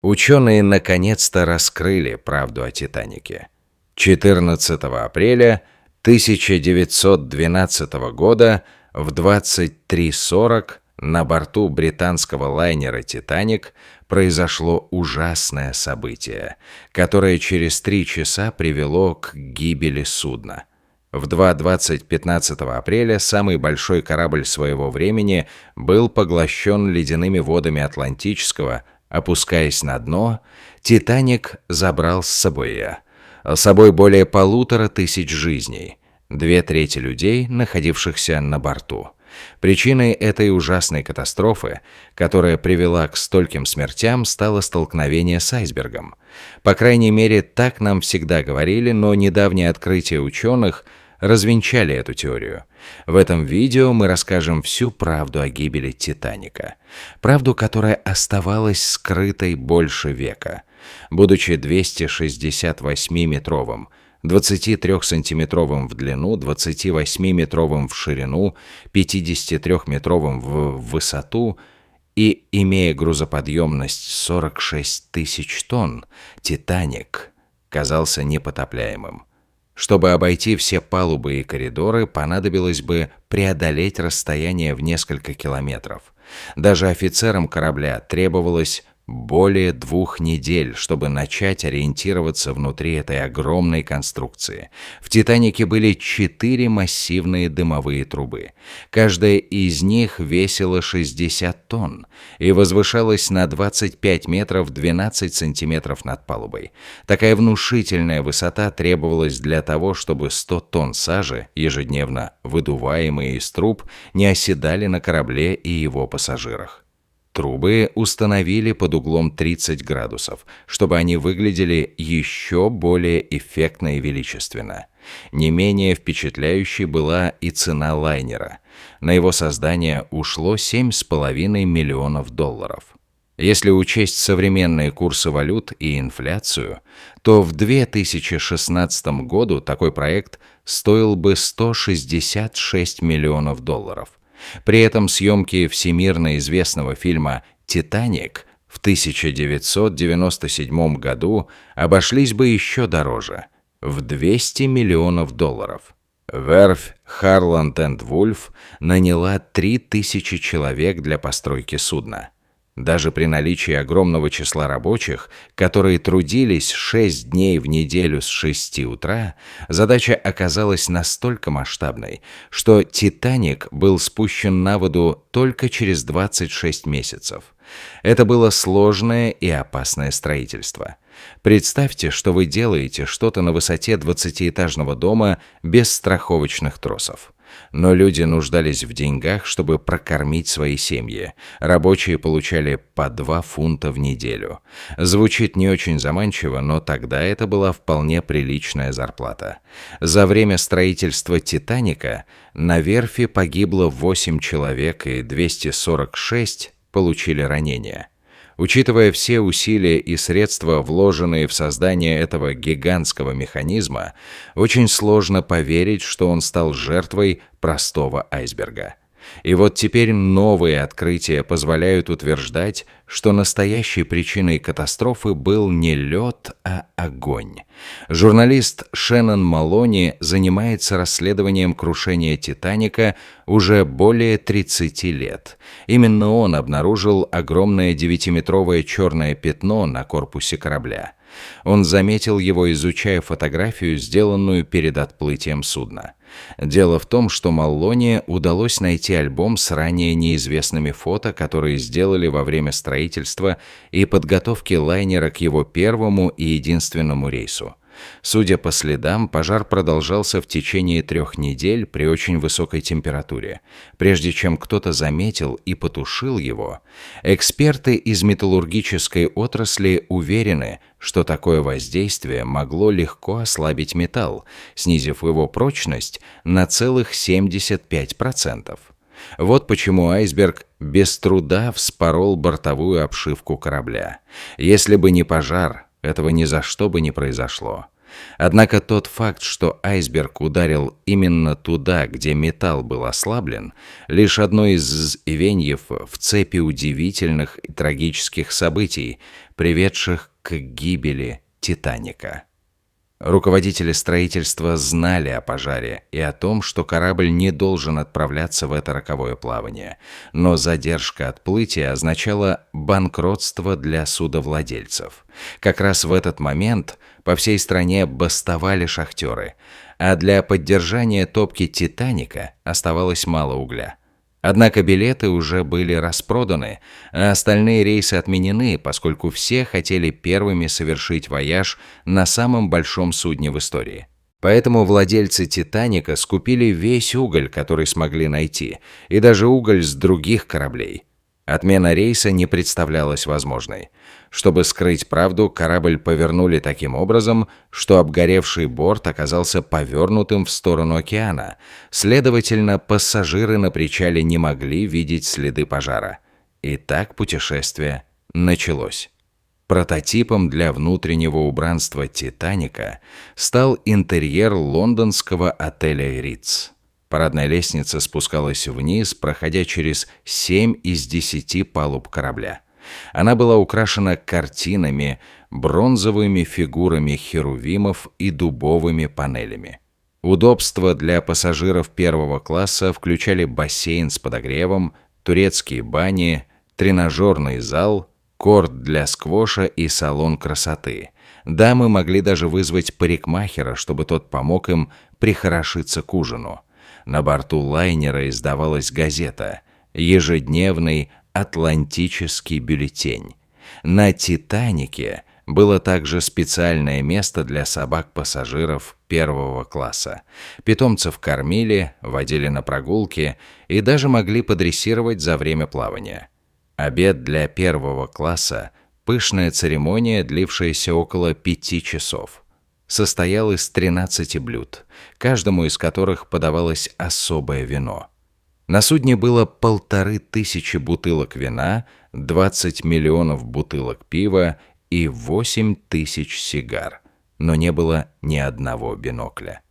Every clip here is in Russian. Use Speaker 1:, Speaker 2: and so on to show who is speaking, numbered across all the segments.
Speaker 1: Ученые наконец-то раскрыли правду о «Титанике». 14 апреля 1912 года в 23:40 на борту британского лайнера «Титаник» произошло ужасное событие, которое через 3 часа привело к гибели судна. В 2:20 15 апреля самый большой корабль своего времени был поглощен ледяными водами Атлантического. Опускаясь на дно, «Титаник» забрал с собой более 1500 жизней, 2/3 людей, находившихся на борту. Причиной этой ужасной катастрофы, которая привела к стольким смертям, стало столкновение с айсбергом. По крайней мере, так нам всегда говорили, но недавние открытия ученых развенчали эту теорию. В этом видео мы расскажем всю правду о гибели «Титаника». Правду, которая оставалась скрытой больше века. Будучи 268-метровым, 23-сантиметровым в длину, 28-метровым в ширину, 53-метровым в высоту и имея грузоподъемность 46 тысяч тонн, «Титаник» казался непотопляемым. Чтобы обойти все палубы и коридоры, понадобилось бы преодолеть расстояние в несколько километров. Даже офицерам корабля требовалось более 2 недель, чтобы начать ориентироваться внутри этой огромной конструкции. В «Титанике» были 4 массивные дымовые трубы. Каждая из них весила 60 тонн и возвышалась на 25 метров 12 сантиметров над палубой. Такая внушительная высота требовалась для того, чтобы 100 тонн сажи, ежедневно выдуваемые из труб, не оседали на корабле и его пассажирах. Трубы установили под углом 30 градусов, чтобы они выглядели еще более эффектно и величественно. Не менее впечатляющей была и цена лайнера. На его создание ушло $7,5 миллионов. Если учесть современные курсы валют и инфляцию, то в 2016 году такой проект стоил бы $166 миллионов. При этом съемки всемирно известного фильма «Титаник» в 1997 году обошлись бы еще дороже – в $200 миллионов. Верфь Харланд энд Вульф наняла 3000 человек для постройки судна. Даже при наличии огромного числа рабочих, которые трудились 6 дней в неделю с 6 утра, задача оказалась настолько масштабной, что «Титаник» был спущен на воду только через 26 месяцев. Это было сложное и опасное строительство. Представьте, что вы делаете что-то на высоте 20-этажного дома без страховочных тросов. Но люди нуждались в деньгах, чтобы прокормить свои семьи. Рабочие получали по 2 фунта в неделю. Звучит не очень заманчиво, но тогда это была вполне приличная зарплата. За время строительства «Титаника» на верфи погибло 8 человек и 246 получили ранения. Учитывая все усилия и средства, вложенные в создание этого гигантского механизма, очень сложно поверить, что он стал жертвой простого айсберга. И вот теперь новые открытия позволяют утверждать, что настоящей причиной катастрофы был не лед, а огонь. Журналист Шеннон Малони занимается расследованием крушения «Титаника» уже более 30 лет. Именно он обнаружил огромное 9-метровое черное пятно на корпусе корабля. Он заметил его, изучая фотографию, сделанную перед отплытием судна. Дело в том, что Маллони удалось найти альбом с ранее неизвестными фото, которые сделали во время строительства и подготовки лайнера к его первому и единственному рейсу. Судя по следам, пожар продолжался в течение 3 недель при очень высокой температуре. Прежде чем кто-то заметил и потушил его, эксперты из металлургической отрасли уверены, что такое воздействие могло легко ослабить металл, снизив его прочность на целых 75%. Вот почему айсберг без труда вспорол бортовую обшивку корабля. Если бы не пожар, этого ни за что бы не произошло. Однако тот факт, что айсберг ударил именно туда, где металл был ослаблен, лишь одно из звеньев в цепи удивительных и трагических событий, приведших к гибели «Титаника». Руководители строительства знали о пожаре и о том, что корабль не должен отправляться в это роковое плавание, но задержка отплытия означала банкротство для судовладельцев. Как раз в этот момент по всей стране бастовали шахтеры, а для поддержания топки «Титаника» оставалось мало угля. Однако билеты уже были распроданы, а остальные рейсы отменены, поскольку все хотели первыми совершить вояж на самом большом судне в истории. Поэтому владельцы «Титаника» скупили весь уголь, который смогли найти, и даже уголь с других кораблей. Отмена рейса не представлялась возможной. Чтобы скрыть правду, корабль повернули таким образом, что обгоревший борт оказался повернутым в сторону океана. Следовательно, пассажиры на причале не могли видеть следы пожара. И так путешествие началось. Прототипом для внутреннего убранства «Титаника» стал интерьер лондонского отеля «Ритц». Парадная лестница спускалась вниз, проходя через 7 из 10 палуб корабля. Она была украшена картинами, бронзовыми фигурами херувимов и дубовыми панелями. Удобства для пассажиров первого класса включали бассейн с подогревом, турецкие бани, тренажерный зал, корт для сквоша и салон красоты. Дамы могли даже вызвать парикмахера, чтобы тот помог им прихорошиться к ужину. На борту лайнера издавалась газета «Ежедневный Атлантический бюллетень». На «Титанике» было также специальное место для собак-пассажиров первого класса. Питомцев кормили, водили на прогулки и даже могли подрессировать за время плавания. Обед для первого класса – пышная церемония, длившаяся около 5 часов. Состоял из 13 блюд, каждому из которых подавалось особое вино. На судне было 1500 бутылок вина, 20 миллионов бутылок пива и 8000 сигар, но не было ни одного бинокля.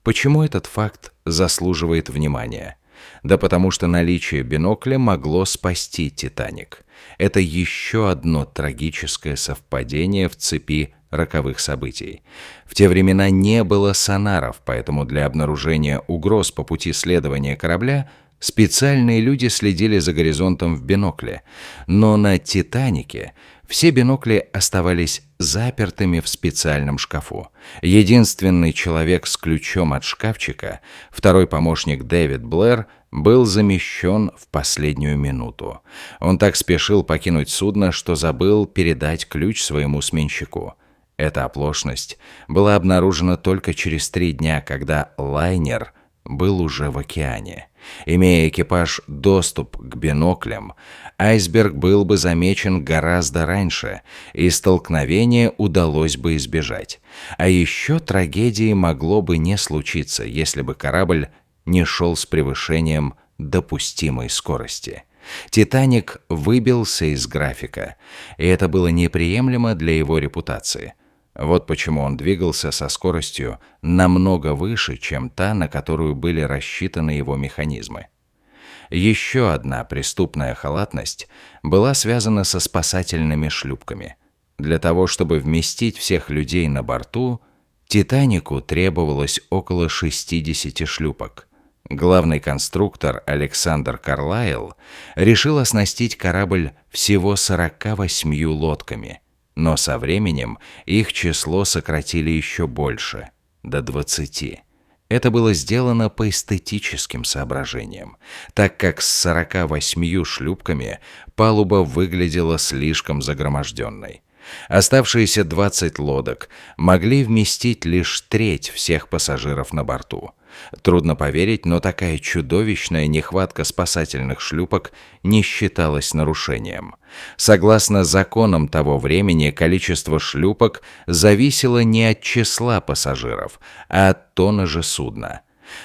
Speaker 1: Почему этот факт заслуживает внимания? Да потому что наличие бинокля могло спасти «Титаник». Это еще одно трагическое совпадение в цепи роковых событий. В те времена не было сонаров, поэтому для обнаружения угроз по пути следования корабля специальные люди следили за горизонтом в бинокле. Но на «Титанике» все бинокли оставались запертыми в специальном шкафу. Единственный человек с ключом от шкафчика, второй помощник Дэвид Блэр, был замещен в последнюю минуту. Он так спешил покинуть судно, что забыл передать ключ своему сменщику. Эта оплошность была обнаружена только через 3 дня, когда лайнер был уже в океане. Имея экипаж доступ к биноклям, айсберг был бы замечен гораздо раньше, и столкновения удалось бы избежать. А еще трагедии могло бы не случиться, если бы корабль не шел с превышением допустимой скорости. «Титаник» выбился из графика, и это было неприемлемо для его репутации. Вот почему он двигался со скоростью намного выше, чем та, на которую были рассчитаны его механизмы. Еще одна преступная халатность была связана со спасательными шлюпками. Для того, чтобы вместить всех людей на борту, «Титанику» требовалось около 60 шлюпок. Главный конструктор Александр Карлайл решил оснастить корабль всего 48 лодками, но со временем их число сократили еще больше, до 20. Это было сделано по эстетическим соображениям, так как с 48 шлюпками палуба выглядела слишком загроможденной. Оставшиеся 20 лодок могли вместить лишь треть всех пассажиров на борту. Трудно поверить, но такая чудовищная нехватка спасательных шлюпок не считалась нарушением. Согласно законам того времени, количество шлюпок зависело не от числа пассажиров, а от тоннажа судна.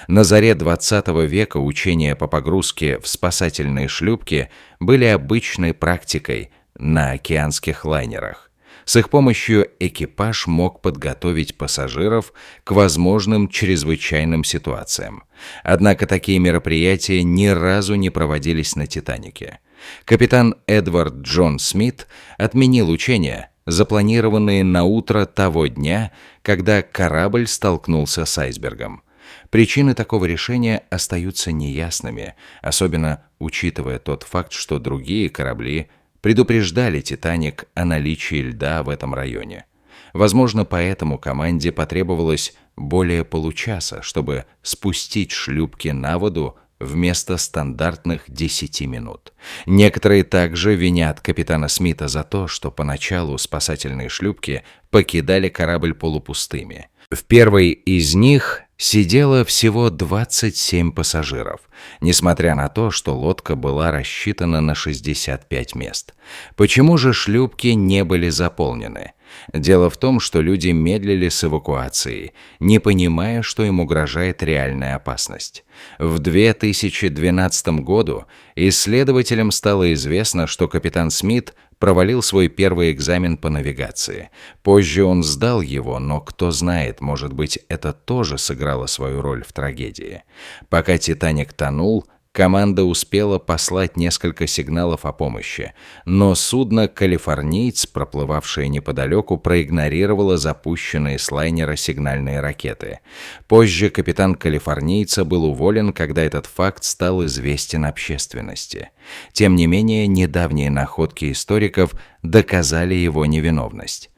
Speaker 1: На заре 20 века учения по погрузке в спасательные шлюпки были обычной практикой на океанских лайнерах. С их помощью экипаж мог подготовить пассажиров к возможным чрезвычайным ситуациям. Однако такие мероприятия ни разу не проводились на «Титанике». Капитан Эдвард Джон Смит отменил учения, запланированные на утро того дня, когда корабль столкнулся с айсбергом. Причины такого решения остаются неясными, особенно учитывая тот факт, что другие корабли предупреждали «Титаник» о наличии льда в этом районе. Возможно, поэтому команде потребовалось более получаса, чтобы спустить шлюпки на воду вместо стандартных 10 минут. Некоторые также винят капитана Смита за то, что поначалу спасательные шлюпки покидали корабль полупустыми. В первой из них сидело всего 27 пассажиров, несмотря на то, что лодка была рассчитана на 65 мест. Почему же шлюпки не были заполнены? Дело в том, что люди медлили с эвакуацией, не понимая, что им угрожает реальная опасность. В 2012 году исследователям стало известно, что капитан Смит провалил свой первый экзамен по навигации. Позже он сдал его, но кто знает, может быть, это тоже сыграло свою роль в трагедии. Пока «Титаник» тонул, команда успела послать несколько сигналов о помощи, но судно «Калифорниец», проплывавшее неподалеку, проигнорировало запущенные с лайнера сигнальные ракеты. Позже капитан «Калифорнийца» был уволен, когда этот факт стал известен общественности. Тем не менее, недавние находки историков доказали его невиновность.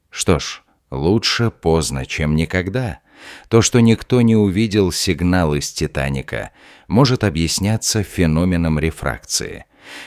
Speaker 1: Что ж, лучше поздно, чем никогда. То, что никто не увидел сигнал из «Титаника», может объясняться феноменом рефракции.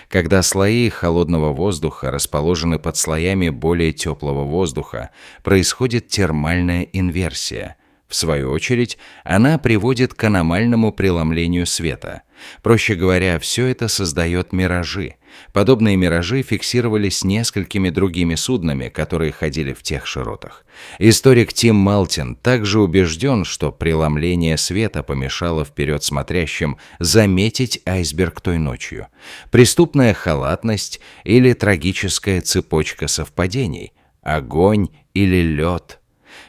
Speaker 1: Когда слои холодного воздуха расположены под слоями более теплого воздуха, происходит термальная инверсия. В свою очередь, она приводит к аномальному преломлению света. Проще говоря, все это создает миражи. Подобные миражи фиксировались несколькими другими суднами, которые ходили в тех широтах. Историк Тим Малтин также убежден, что преломление света помешало вперед смотрящим заметить айсберг той ночью. Преступная халатность или трагическая цепочка совпадений, огонь или лед.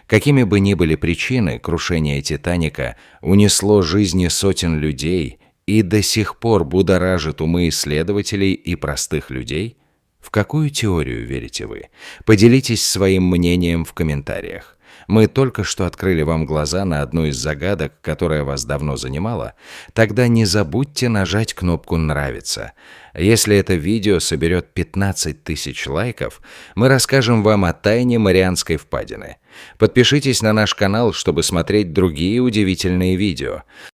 Speaker 1: Какими бы ни были причины, крушение «Титаника» унесло жизни сотен людей и до сих пор будоражит умы исследователей и простых людей? В какую теорию верите вы? Поделитесь своим мнением в комментариях. Мы только что открыли вам глаза на одну из загадок, которая вас давно занимала. Тогда не забудьте нажать кнопку «Нравится». Если это видео соберет 15 тысяч лайков, мы расскажем вам о тайне Марианской впадины. Подпишитесь на наш канал, чтобы смотреть другие удивительные видео.